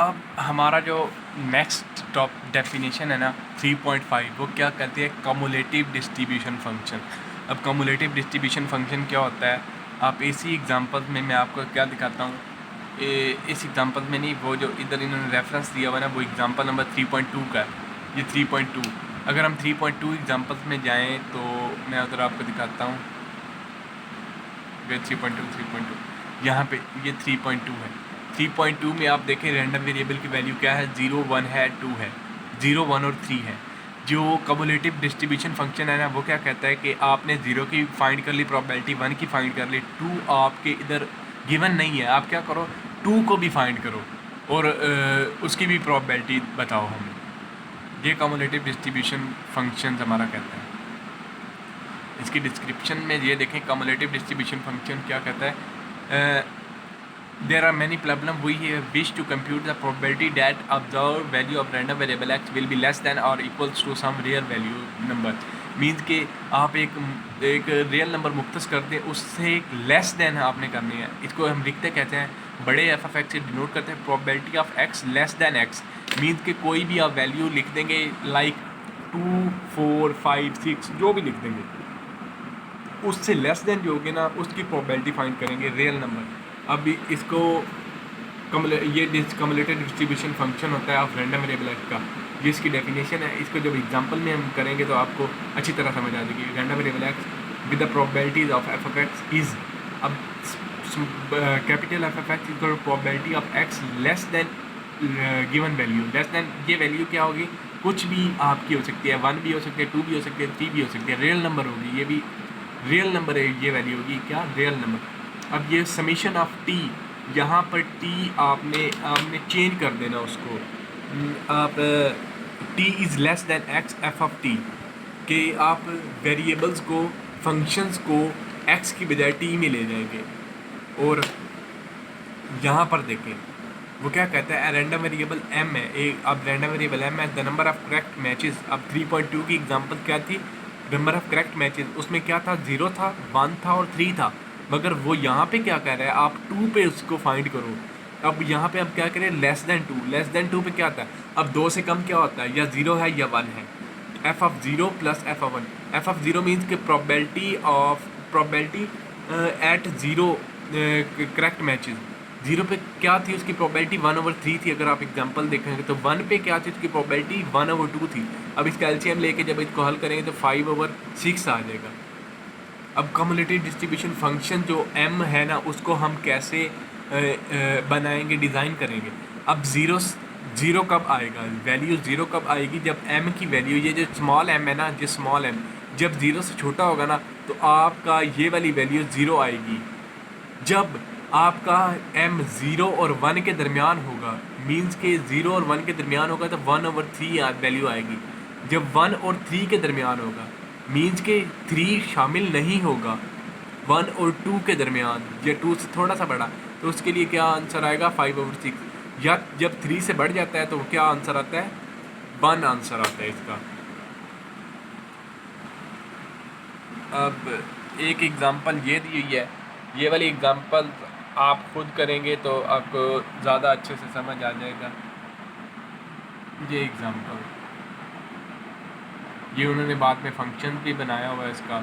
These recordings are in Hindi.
अब हमारा जो नेक्स्ट टॉप डेफिनेशन है ना 3.5, वो क्या कहती है, कम्युलेटिव डिस्ट्रीब्यूशन फंक्शन। अब कम्युलेटिव डिस्ट्रीब्यूशन फंक्शन क्या होता है, आप इसी एग्जांपल में मैं आपको क्या दिखाता हूँ। इस एग्जांपल में नहीं, वो जो इधर इन्होंने रेफरेंस दिया हुआ है ना, वो एग्जांपल नंबर 3.2 का है। ये 3.2, अगर हम 3.2 एग्जांपल्स में जाएँ तो मैं उधर आपको दिखाता हूँ। ये 3.2 यहाँ पे ये 3.2 है। 3.2 में आप देखें रैंडम वेरिएबल की वैल्यू क्या है, 0 1 है, 2 है, 0 1 और 3 है। जो कम्युलेटिव डिस्ट्रीब्यूशन फंक्शन है ना, वो क्या कहता है कि आपने 0 की फाइंड कर ली, प्रोबेबिलिटी 1 की फाइंड कर ली, 2 आपके इधर गिवन नहीं है, आप क्या करो 2 को भी फाइंड करो और उसकी भी प्रोबेबिलिटी बताओ हमें। ये कम्युलेटिव डिस्ट्रीब्यूशन फंक्शन हमारा कहता है। इसकी डिस्क्रिप्शन में ये देखें, कम्युलेटिव डिस्ट्रीब्यूशन फंक्शन क्या कहता है, there are many problem we wish to compute the probability that observe value of random variable X will be less than और equals to some real value number. Means कि आप एक रियल नंबर मुख्तस कर दें, उससे एक लेस दैन आपने करनी है। इसको हम लिखते कहते हैं, बड़े एफ ऑफ एक्स से डिनोट करते हैं probability of X less than x. Means कि कोई भी आप वैल्यू लिख देंगे, लाइक 2 4 5 6 जो भी लिख देंगे, उससे लेस देन जो होगी ना, उसकी प्रोबेबिलिटी फाइंड करेंगे रियल नंबर। अब इसको ये कम्युलेटिव डिस्ट्रीब्यूशन फंक्शन होता है ऑफ रैंडम वेरिएबल एक्स का, ये इसकी डेफिनेशन है। इसको जब एग्जांपल में हम करेंगे तो आपको अच्छी तरह समझ आ जाएगी। Random variable X with the probabilities of F of X is, अब capital F of X equal probability of X less than given value, less than ये वैल्यू क्या होगी, कुछ भी आपकी हो सकती है, 1 भी हो सकती है, 2 भी हो सकती है, 3 भी हो सकती है, रियल नंबर होगी, ये भी रियल नंबर है, ये वैल्यू होगी क्या, रियल नंबर। अब ये समीशन ऑफ टी, यहाँ पर टी आपने चेंज कर देना उसको, आप T is less than x F of T, कि आप वेरिएबल्स को, फंक्शंस को एक्स की बजाय टी में ले जाएंगे। और यहाँ पर देखें वो क्या कहता है, रैंडम वेरिएबल एम है, एक अब रैंडम वेरिएबल एम है, the number of correct matches. अब 3.2 की एग्जांपल क्या थी, नंबर ऑफ करेक्ट मैचेस, उसमें क्या था, 0 था, 1 था और 3 था। मगर वो यहाँ पे क्या कह रहा है, आप 2 पे उसको फाइंड करो। अब यहाँ पे हम क्या करें, लेस दैन 2, लेस दैन 2 पे क्या आता है, अब 2 से कम क्या होता है, या 0 है या 1 है। F of 0 plus F of 1, F of 0 means कि प्रोबेबिलिटी एट 0 करेक्ट मैचेस। 0 पे क्या थी उसकी प्रोबेबिलिटी, 1/3 थी। अगर आप एग्जांपल देखेंगे तो 1 पे क्या थी उसकी प्रोबेबिलिटी, 1/2 थी। अब इसका एलसीएम लेके जब इसको हल करेंगे तो 5/6 आ जाएगा। अब कम्युलेटिव डिस्ट्रीब्यूशन फंक्शन जो m है ना, उसको हम कैसे बनाएंगे, डिज़ाइन करेंगे। अब ज़ीरो कब आएगा, वैल्यू 0 कब आएगी, जब m की वैल्यू, ये जो स्मॉल m है ना, जो स्मॉल m जब 0 से छोटा होगा ना, तो आपका ये वाली वैल्यू 0 आएगी। जब आपका m 0 और 1 के दरमियान होगा, मीन्स के 0 और 1 के दरमियान होगा, तो 1/3 वैल्यू आएगी। जब 1 और 3 के दरमियान होगा, मीन्स के 3 शामिल नहीं होगा, 1 और 2 के दरमियान, या 2 से थोड़ा सा बड़ा, तो उसके लिए क्या आंसर आएगा, 5/6। या जब 3 से बढ़ जाता है तो क्या आंसर आता है, 1 आंसर आता है इसका। अब एक एग्ज़ाम्पल ये दी हुई है, ये वाली एग्ज़ाम्पल आप खुद करेंगे तो आपको ज़्यादा अच्छे से समझ आ जाएगा। ये एग्ज़ाम्पल, ये उन्होंने बाद में फंक्शन भी बनाया हुआ है इसका।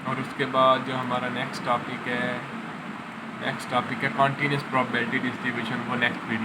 और उसके बाद जो हमारा नेक्स्ट टॉपिक है कॉन्टीन्यूअस प्रोबेबिलिटी डिस्ट्रीब्यूशन, वो नेक्स्ट वीडियो।